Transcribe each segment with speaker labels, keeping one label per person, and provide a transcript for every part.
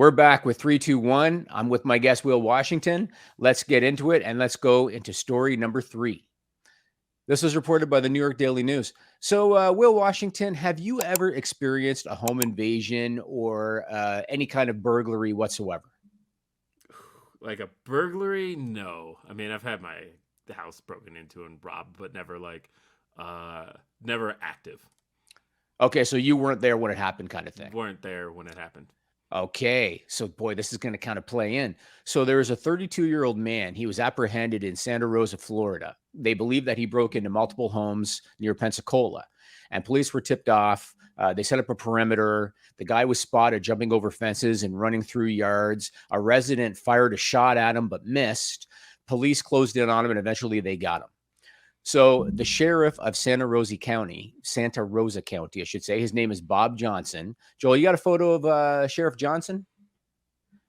Speaker 1: We're back with 321. I'm with my guest, Will Washington. Let's get into it and let's go into story number 3. This was reported by the New York Daily News. So, Will Washington, have you ever experienced a home invasion or any kind of burglary whatsoever?
Speaker 2: Like a burglary? No. I mean, I've had my house broken into and robbed, but never active.
Speaker 1: Okay, so you weren't there when it happened, kind of thing.
Speaker 2: Weren't there when it happened.
Speaker 1: Okay, so boy, this is going to kind of play in. So there was a 32-year-old man. He was apprehended in Santa Rosa, Florida. They believe that he broke into multiple homes near Pensacola, and police were tipped off. They set up a perimeter. The guy was spotted jumping over fences and running through yards. A resident fired a shot at him but missed. Police closed in on him, and eventually they got him. So the sheriff of Santa Rosa County, I should say, his name is Bob Johnson. Joel, you got a photo of Sheriff Johnson?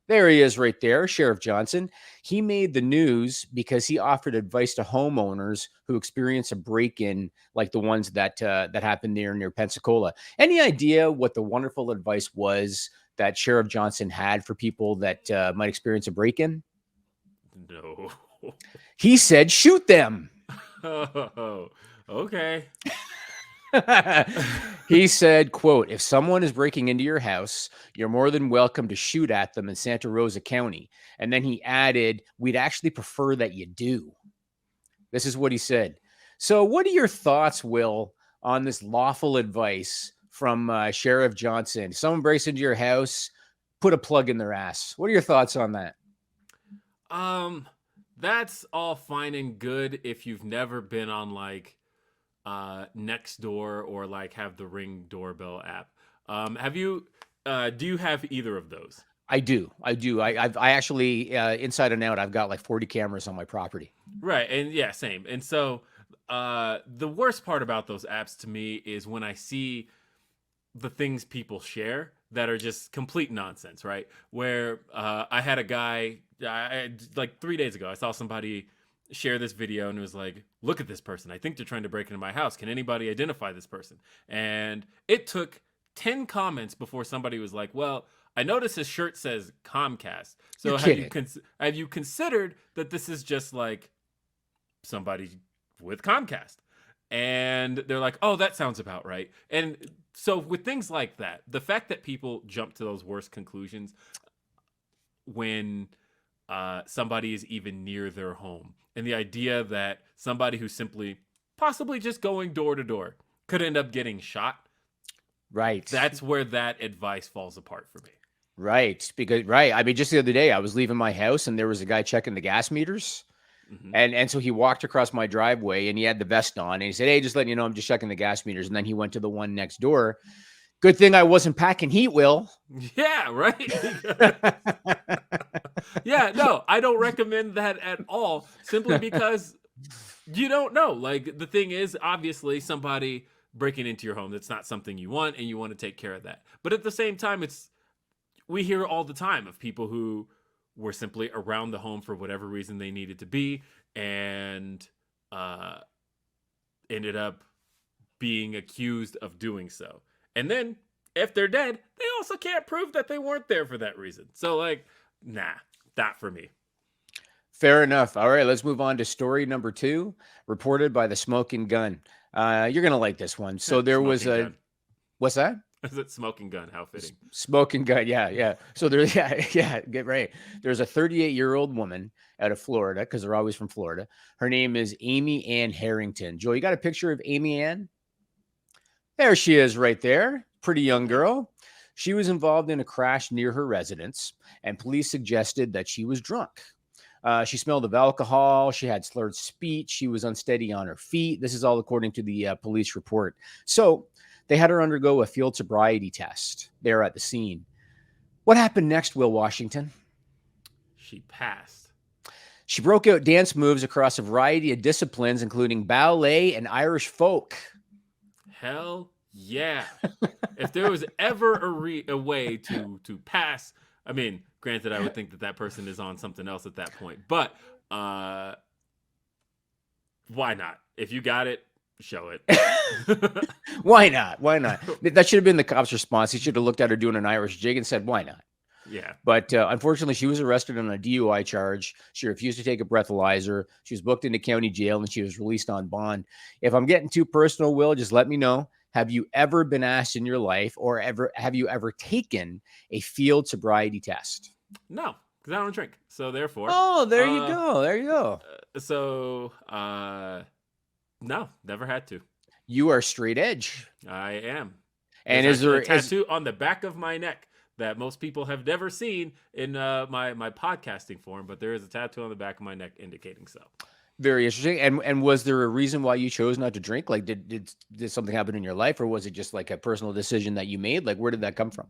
Speaker 1: There he is right there, Sheriff Johnson. He made the news because he offered advice to homeowners who experience a break-in like the ones that happened there near Pensacola. Any idea what the wonderful advice was that Sheriff Johnson had for people that might experience a break-in?
Speaker 2: No.
Speaker 1: He said, shoot them.
Speaker 2: Oh, okay.
Speaker 1: He said, quote, if someone is breaking into your house, you're more than welcome to shoot at them in Santa Rosa County. And then he added, we'd actually prefer that you do. This is what he said. So what are your thoughts, Will, on this lawful advice from Sheriff Johnson? If someone breaks into your house, put a plug in their ass. What are your thoughts on that?
Speaker 2: That's all fine and good if you've never been on like Nextdoor or like have the Ring doorbell app. Have you do you have either of those?
Speaker 1: I do. I actually inside and out, I've got like 40 cameras on my property.
Speaker 2: Right. And yeah, same. And so the worst part about those apps to me is when I see the things people share that are just complete nonsense, right? Where I had a guy, like 3 days ago, I saw somebody share this video and it was like, look at this person. I think they're trying to break into my house. Can anybody identify this person? And it took 10 comments before somebody was like, well, I noticed his shirt says Comcast. So have you considered that this is just like somebody with Comcast? And they're like, oh, that sounds about right. And so with things like that, the fact that people jump to those worst conclusions when somebody is even near their home, and the idea that somebody who's simply possibly just going door to door could end up getting shot.
Speaker 1: Right.
Speaker 2: That's where that advice falls apart for me.
Speaker 1: Right. I mean, just the other day I was leaving my house and there was a guy checking the gas meters. Mm-hmm. And so he walked across my driveway and he had the vest on and he said, hey, just letting you know, I'm just checking the gas meters. And then he went to the one next door. Good thing I wasn't packing heat, Will.
Speaker 2: Yeah, right. Yeah, no, I don't recommend that at all, simply because you don't know. Like, the thing is, obviously, somebody breaking into your home, that's not something you want, and you want to take care of that. But at the same time, we hear all the time of people who were simply around the home for whatever reason they needed to be, and ended up being accused of doing so. And then, if they're dead, they also can't prove that they weren't there for that reason. So, like, nah, not for me.
Speaker 1: Fair enough. All right, let's move on to story number 2, reported by the Smoking Gun. You're going to like this one. So there was a...
Speaker 2: Gun.
Speaker 1: What's that?
Speaker 2: Is it Smoking Gun? How fitting.
Speaker 1: Smoking Gun, yeah. So there's, get right. There's a 38-year-old woman out of Florida, because they're always from Florida. Her name is Amy Ann Harrington. Joe, you got a picture of Amy Ann? There she is right there. Pretty young girl. She was involved in a crash near her residence, and police suggested that she was drunk. She smelled of alcohol. She had slurred speech. She was unsteady on her feet. This is all according to the police report. So they had her undergo a field sobriety test there at the scene. What happened next, Will Washington?
Speaker 2: She passed.
Speaker 1: She broke out dance moves across a variety of disciplines, including ballet and Irish folk.
Speaker 2: Hell yeah. If there was ever a way to pass, I mean, granted, I would think that person is on something else at that point, but why not? If you got it, show it.
Speaker 1: Why not? That should have been the cop's response. He should have looked at her doing an Irish jig and said, why not?
Speaker 2: Yeah.
Speaker 1: But unfortunately, she was arrested on a DUI charge. She refused to take a breathalyzer. She was booked into county jail and she was released on bond. If I'm getting too personal, Will, just let me know. Have you ever been asked in your life, or have you ever taken a field sobriety test?
Speaker 2: No, because I don't drink. So therefore,
Speaker 1: Oh, there you go. There you go.
Speaker 2: No, never had to.
Speaker 1: You are straight edge.
Speaker 2: I am.
Speaker 1: And
Speaker 2: There's actually a tattoo on the back of my neck that most people have never seen in my podcasting form, but there is a tattoo on the back of my neck indicating so.
Speaker 1: Very interesting. And was there a reason why you chose not to drink? Like, did something happen in your life, or was it just like a personal decision that you made? Like, where did that come from?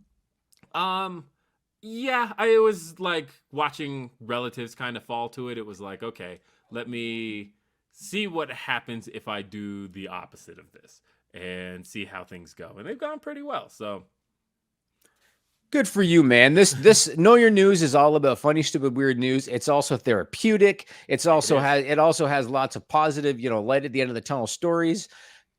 Speaker 2: Yeah, I was like watching relatives kind of fall to it. It was like, okay, let me see what happens if I do the opposite of this and see how things go. And they've gone pretty well. So
Speaker 1: good for you, man. This Know Your News is all about funny, stupid, weird news. It's also therapeutic. It also has lots of positive, light at the end of the tunnel stories.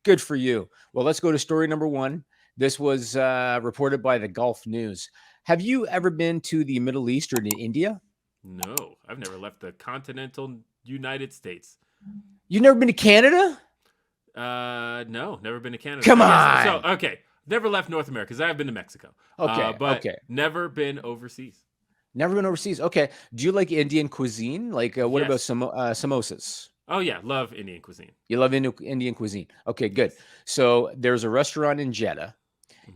Speaker 1: Good for you. Well, let's go to story number 1. This was reported by the Gulf News. Have you ever been to the Middle East or to India?
Speaker 2: No, I've never left the continental United States.
Speaker 1: You've never been to Canada?
Speaker 2: No, never been to Canada.
Speaker 1: Come on.
Speaker 2: So, okay. Never left North America because I've been to Mexico.
Speaker 1: Okay.
Speaker 2: Never been overseas.
Speaker 1: Never been overseas. Okay. Do you like Indian cuisine? Like, what about samosas?
Speaker 2: Oh, yeah. Love Indian cuisine.
Speaker 1: You love Indian cuisine. Okay, good. So there's a restaurant in Jeddah,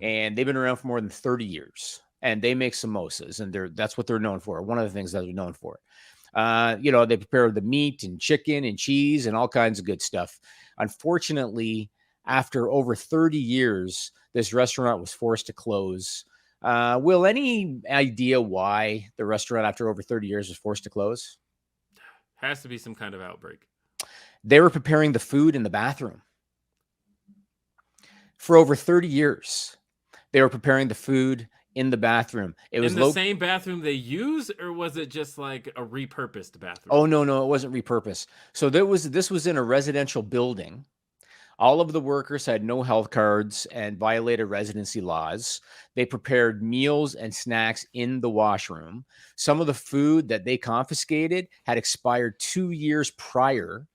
Speaker 1: and they've been around for more than 30 years. And they make samosas, and that's what they're known for. One of the things that they're known for. They prepare the meat and chicken and cheese and all kinds of good stuff. Unfortunately, after over 30 years, this restaurant was forced to close. Will, any idea why the restaurant, after over 30 years, was forced to close?
Speaker 2: Has to be some kind of outbreak.
Speaker 1: They were preparing the food in the bathroom. For over 30 years, they were preparing the food in the bathroom. It was
Speaker 2: in the same bathroom they use, or was it just like a repurposed bathroom?
Speaker 1: Oh, no, it wasn't repurposed. So this was in a residential building. All of the workers had no health cards and violated residency laws. They prepared meals and snacks in the washroom. Some of the food that they confiscated had expired 2 years prior.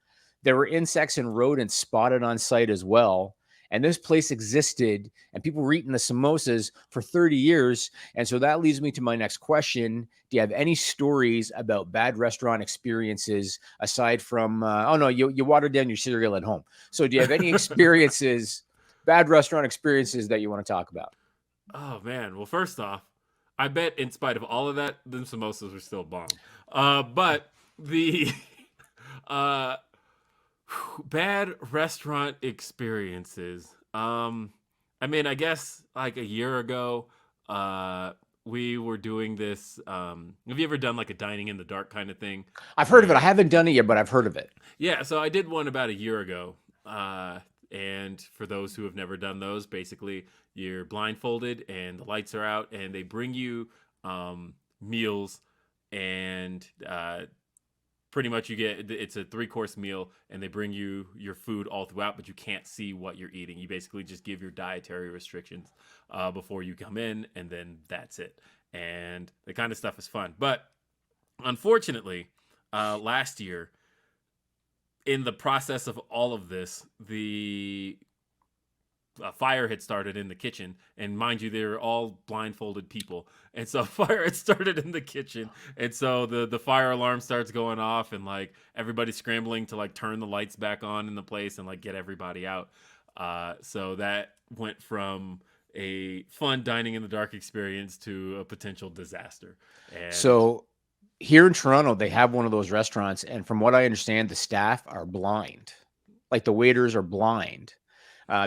Speaker 1: There were insects and rodents spotted on site as well. And this place existed, and people were eating the samosas for 30 years. And so that leads me to my next question. Do you have any stories about bad restaurant experiences aside from, you watered down your cereal at home. So do you have any bad restaurant experiences that you want to talk about?
Speaker 2: Oh, man. Well, first off, I bet in spite of all of that, the samosas were still bomb. But the... bad restaurant experiences. I guess like a year ago, we were doing this. Have you ever done like a dining in the dark kind of thing?
Speaker 1: I've heard of it. I haven't done it yet, but I've heard of it.
Speaker 2: Yeah, so I did one about a year ago. And for those who have never done those, basically you're blindfolded and the lights are out, and they bring you meals and pretty much it's a 3-course meal, and they bring you your food all throughout, but you can't see what you're eating. You basically just give your dietary restrictions before you come in, and then that's it. And the kind of stuff is fun. But unfortunately, last year, in the process of all of this, the fire had started in the kitchen, and mind you, they were all blindfolded people, and so fire had started in the kitchen, and so the fire alarm starts going off, and like everybody's scrambling to like turn the lights back on in the place and like get everybody out. So that went from a fun dining in the dark experience to a potential disaster. And
Speaker 1: so here in Toronto, they have one of those restaurants, and from what I understand, the staff are blind, like the waiters are blind.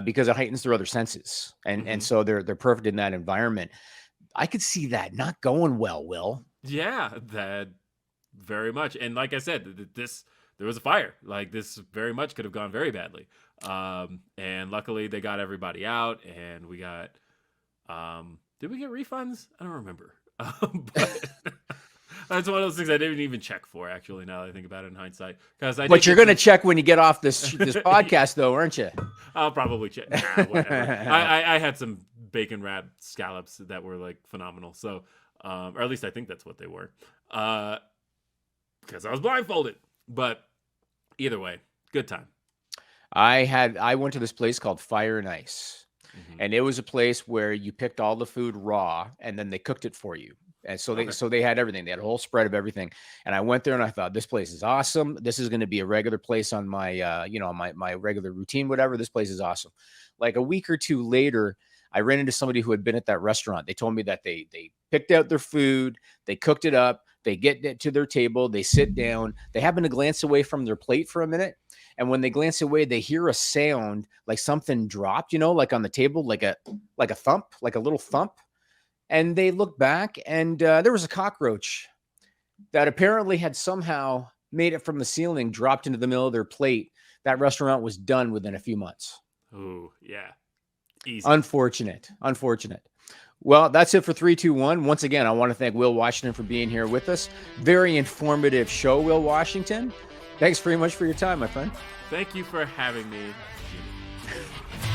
Speaker 1: Because it heightens their other senses, and so they're perfect in that environment. I could see that not going well, Will.
Speaker 2: Yeah, that very much. And like I said, there was a fire. Like this very much could have gone very badly. And luckily they got everybody out, and we got. Did we get refunds? I don't remember. But that's one of those things I didn't even check for, actually, now that I think about it in hindsight.
Speaker 1: But you're going to check when you get off this podcast, though, aren't you?
Speaker 2: I'll probably check. Nah, whatever. I had some bacon wrapped scallops that were like phenomenal. So or at least I think that's what they were, because I was blindfolded. But either way, good time.
Speaker 1: I went to this place called Fire and Ice,
Speaker 2: Mhm.
Speaker 1: and it was a place where you picked all the food raw and then they cooked it for you. And so
Speaker 2: Okay.
Speaker 1: they had everything. They had a whole spread of everything. And I went there and I thought, this place is awesome. This is going to be a regular place on my my regular routine, whatever. This place is awesome. Like a week or two later, I ran into somebody who had been at that restaurant. They told me that they picked out their food, they cooked it up, they get it to their table, they sit down, they happen to glance away from their plate for a minute. And when they glance away, they hear a sound like something dropped, like on the table, like a thump, like a little thump. And they look back, and there was a cockroach that apparently had somehow made it from the ceiling, dropped into the middle of their plate. That restaurant was done within a few months.
Speaker 2: Oh, yeah. Easy.
Speaker 1: Unfortunate. Well, that's it for 3-2-1. Once again, I want to thank Will Washington for being here with us. Very informative show, Will Washington. Thanks very much for your time, my friend.
Speaker 2: Thank you for having me, Jimmy.